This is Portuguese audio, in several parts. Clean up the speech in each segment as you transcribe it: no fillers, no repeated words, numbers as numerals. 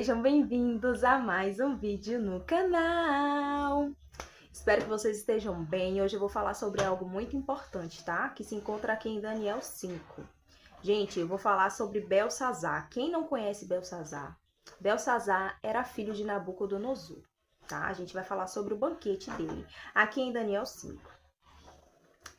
Sejam bem-vindos a mais um vídeo no canal. Espero que vocês estejam bem. Hoje eu vou falar sobre algo muito importante, tá? Que se encontra aqui em Daniel 5. Gente, eu vou falar sobre Belsazar. Quem não conhece Belsazar? Belsazar era filho de Nabucodonosor, tá? A gente vai falar sobre o banquete dele aqui em Daniel 5.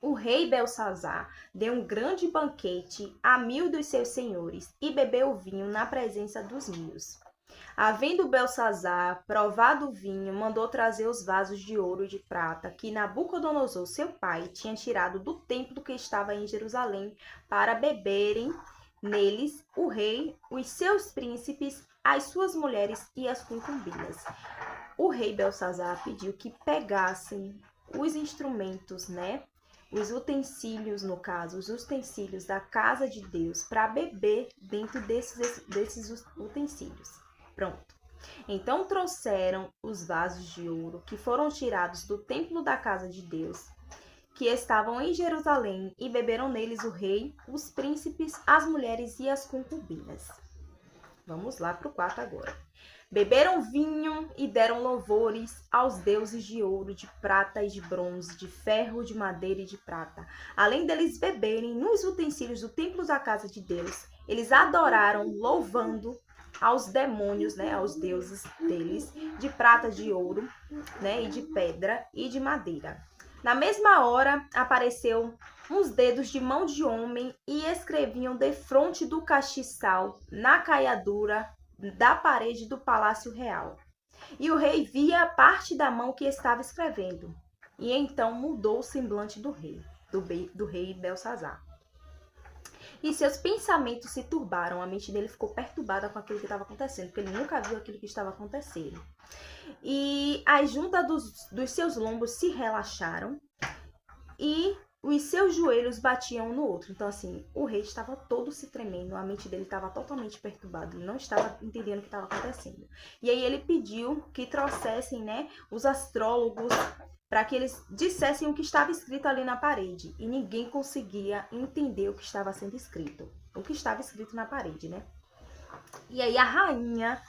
O rei Belsazar deu um grande banquete a 1000 dos seus senhores e bebeu vinho na presença dos 1000. Havendo Belsazar provado o vinho, mandou trazer os vasos de ouro e de prata que Nabucodonosor, seu pai, tinha tirado do templo que estava em Jerusalém, para beberem neles o rei, os seus príncipes, as suas mulheres e as concubinas. O rei Belsazar pediu que pegassem os instrumentos, os utensílios, no caso, os utensílios da casa de Deus, para beber dentro desses utensílios. Pronto. Então trouxeram os vasos de ouro que foram tirados do templo da casa de Deus, que estavam em Jerusalém, e beberam neles o rei, os príncipes, as mulheres e as concubinas. Vamos lá para o 4 agora. Beberam vinho e deram louvores aos deuses de ouro, de prata e de bronze, de ferro, de madeira e de prata. Além deles beberem nos utensílios do templo da casa de Deus, eles adoraram, louvando aos demônios, aos deuses deles, de prata, de ouro, e de pedra e de madeira. Na mesma hora, apareceu uns dedos de mão de homem e escreviam defronte do castiçal, na caiadura da parede do palácio real. E o rei via a parte da mão que estava escrevendo. E então mudou o semblante do rei Belsazar. E seus pensamentos se turbaram, a mente dele ficou perturbada com aquilo que estava acontecendo, porque ele nunca viu aquilo que estava acontecendo. E as juntas dos seus lombos se relaxaram e os seus joelhos batiam um no outro. Então, assim, o rei estava todo se tremendo, a mente dele estava totalmente perturbada, ele não estava entendendo o que estava acontecendo. E aí ele pediu que trouxessem, os astrólogos, para que eles dissessem o que estava escrito ali na parede. E ninguém conseguia entender o que estava sendo escrito. O que estava escrito na parede, E aí a rainha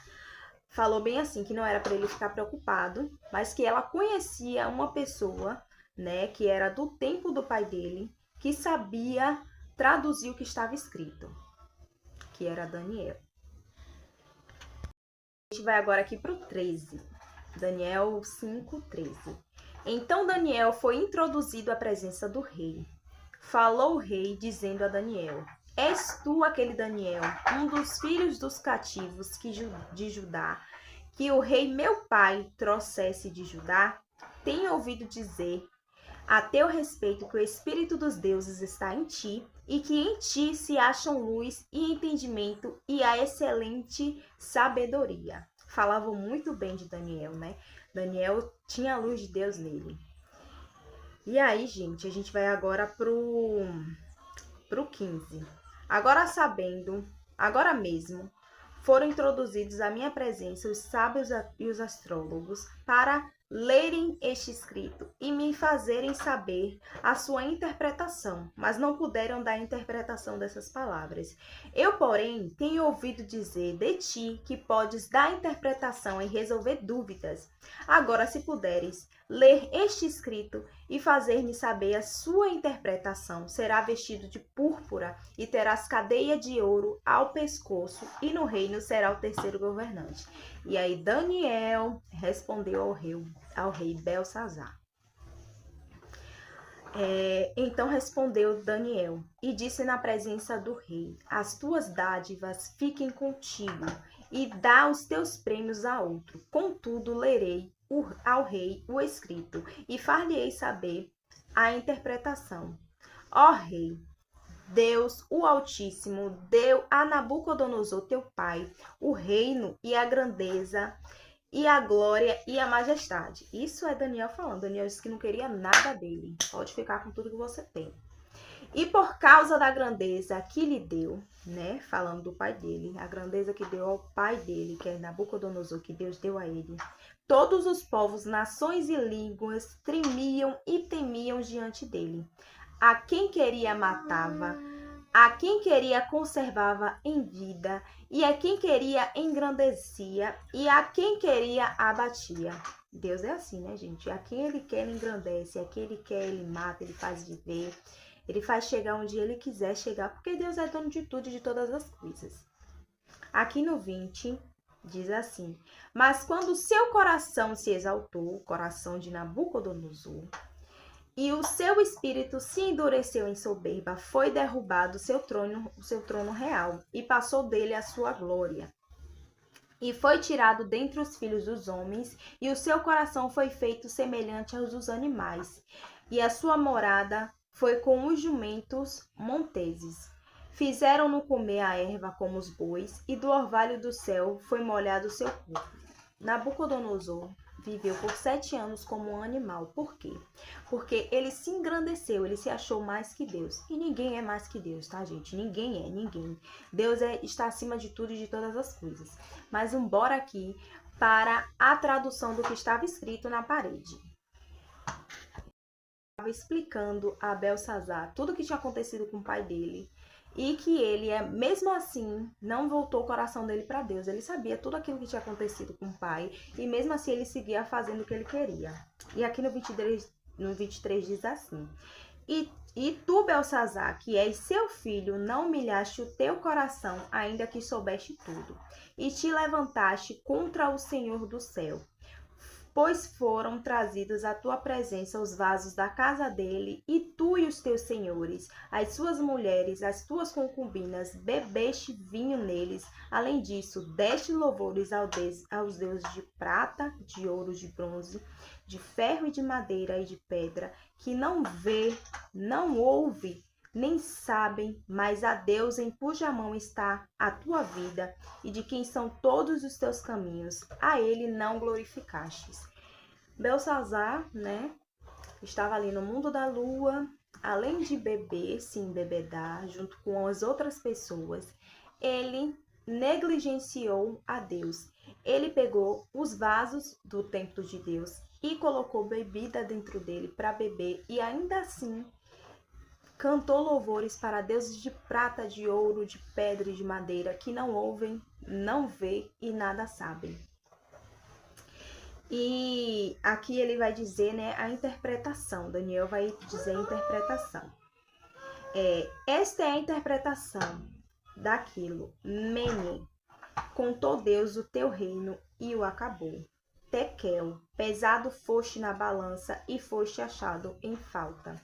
falou bem assim, que não era para ele ficar preocupado, mas que ela conhecia uma pessoa, que era do tempo do pai dele, que sabia traduzir o que estava escrito, que era Daniel. A gente vai agora aqui para o 13. Daniel 5:13. Então Daniel foi introduzido à presença do rei. Falou o rei, dizendo a Daniel: És tu aquele Daniel, um dos filhos dos cativos de Judá, que o rei meu pai trouxesse de Judá? Tenho ouvido dizer a teu respeito que o Espírito dos deuses está em ti, e que em ti se acham luz e entendimento e a excelente sabedoria. Falavam muito bem de Daniel, Daniel tinha a luz de Deus nele. E aí, gente, a gente vai agora pro 15. Agora mesmo, foram introduzidos à minha presença os sábios e os astrólogos para lerem este escrito e me fazerem saber a sua interpretação, mas não puderam dar a interpretação dessas palavras. Eu, porém, tenho ouvido dizer de ti que podes dar interpretação e resolver dúvidas. Agora, se puderes ler este escrito e fazer-me saber a sua interpretação, será vestido de púrpura e terás cadeia de ouro ao pescoço, e no reino será o terceiro governante. E aí Daniel respondeu ao rei Belsazar. Então respondeu Daniel e disse na presença do rei: As tuas dádivas fiquem contigo, e dá os teus prêmios a outro. Contudo, lerei ao rei o escrito, e far-lhe-ei saber a interpretação. Ó rei, Deus, o Altíssimo, deu a Nabucodonosor, teu pai, o reino e a grandeza, e a glória e a majestade. Isso é Daniel falando. Daniel disse que não queria nada dele. Pode ficar com tudo que você tem. E por causa da grandeza que lhe deu, falando do pai dele, a grandeza que deu ao pai dele, que é Nabucodonosor, que Deus deu a ele, todos os povos, nações e línguas tremiam e temiam diante dele. A quem queria matava, A quem queria conservava em vida, e a quem queria engrandecia, e a quem queria abatia. Deus é assim, né, gente? A quem ele quer, ele engrandece, a quem ele quer, ele mata, ele faz viver, ele faz chegar onde ele quiser chegar, porque Deus é dono de tudo e de todas as coisas. Aqui no 20, diz assim: mas quando seu coração se exaltou, o coração de Nabucodonosor, e o seu espírito se endureceu em soberba, foi derrubado o seu trono real, e passou dele a sua glória. E foi tirado dentre os filhos dos homens, e o seu coração foi feito semelhante aos dos animais, e a sua morada foi com os jumentos monteses. Fizeram-no comer a erva como os bois, e do orvalho do céu foi molhado o seu corpo. Nabucodonosor viveu por 7 anos como um animal. Por quê? Porque ele se engrandeceu, ele se achou mais que Deus. E ninguém é mais que Deus, tá, gente? Ninguém é, ninguém. Deus está acima de tudo e de todas as coisas. Mas bora aqui para a tradução do que estava escrito na parede. Estava explicando a Belsazar tudo o que tinha acontecido com o pai dele. E que ele, mesmo assim, não voltou o coração dele para Deus. Ele sabia tudo aquilo que tinha acontecido com o pai. E mesmo assim, ele seguia fazendo o que ele queria. E aqui no 23 diz assim: E tu, Belsazar, que és seu filho, não humilhaste o teu coração, ainda que soubeste tudo. E te levantaste contra o Senhor do céu. Pois foram trazidos à tua presença os vasos da casa dele, e tu e os teus senhores, as suas mulheres, as tuas concubinas, bebeste vinho neles. Além disso, deste louvores aos deuses de prata, de ouro, de bronze, de ferro e de madeira e de pedra, que não vê, não ouve, nem sabem, mas a Deus em cuja mão está a tua vida, e de quem são todos os teus caminhos, a ele não glorificastes. Belsazar, né, estava ali no mundo da lua, além de beber, se embebedar, junto com as outras pessoas, ele negligenciou a Deus. Ele pegou os vasos do templo de Deus e colocou bebida dentro dele para beber, e ainda assim cantou louvores para deuses de prata, de ouro, de pedra e de madeira, que não ouvem, não vê e nada sabem. E aqui ele vai dizer, né, a interpretação. Daniel vai dizer a interpretação. Esta é a interpretação daquilo. Mene, contou Deus o teu reino e o acabou. Tekel, pesado foste na balança e foste achado em falta.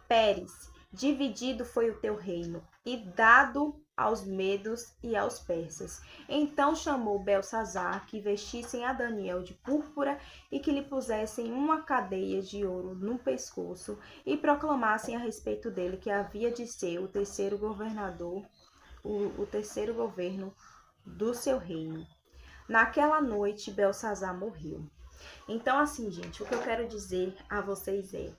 Pérez, dividido foi o teu reino e dado aos medos e aos persas. Então chamou Belsazar que vestissem a Daniel de púrpura e que lhe pusessem uma cadeia de ouro no pescoço e proclamassem a respeito dele que havia de ser o terceiro governador, o terceiro governo do seu reino. Naquela noite, Belsazar morreu. Então, assim, gente, o que eu quero dizer a vocês é: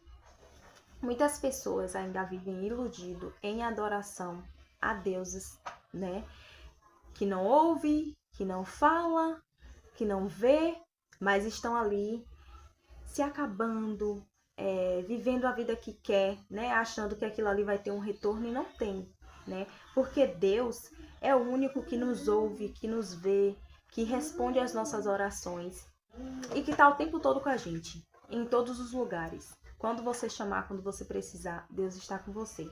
muitas pessoas ainda vivem iludido em adoração a deuses, né? Que não ouve, que não fala, que não vê, mas estão ali se acabando, vivendo a vida que quer, né? Achando que aquilo ali vai ter um retorno e não tem, né? Porque Deus é o único que nos ouve, que nos vê, que responde às nossas orações e que está o tempo todo com a gente, em todos os lugares. Quando você chamar, quando você precisar, Deus está com você.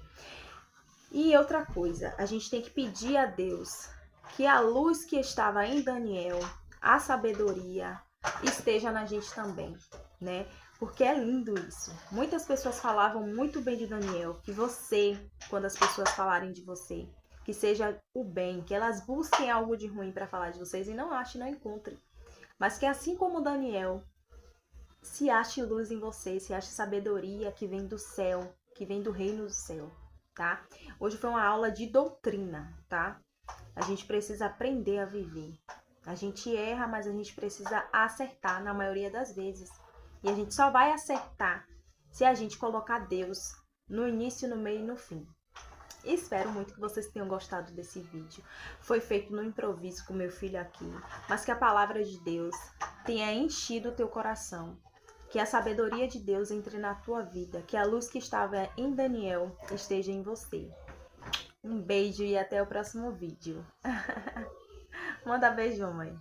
E outra coisa, a gente tem que pedir a Deus que a luz que estava em Daniel, a sabedoria, esteja na gente também, né? Porque é lindo isso. Muitas pessoas falavam muito bem de Daniel, que você, quando as pessoas falarem de você, que seja o bem, que elas busquem algo de ruim para falar de vocês e não achem, não encontrem. Mas que assim como Daniel, se ache luz em você, se ache sabedoria que vem do céu, que vem do reino do céu, tá? Hoje foi uma aula de doutrina, tá? A gente precisa aprender a viver. A gente erra, mas a gente precisa acertar na maioria das vezes. E a gente só vai acertar se a gente colocar Deus no início, no meio e no fim. Espero muito que vocês tenham gostado desse vídeo. Foi feito no improviso com meu filho aqui, mas que a palavra de Deus tenha enchido o teu coração. Que a sabedoria de Deus entre na tua vida, que a luz que estava em Daniel esteja em você. Um beijo e até o próximo vídeo. Manda beijo, mãe.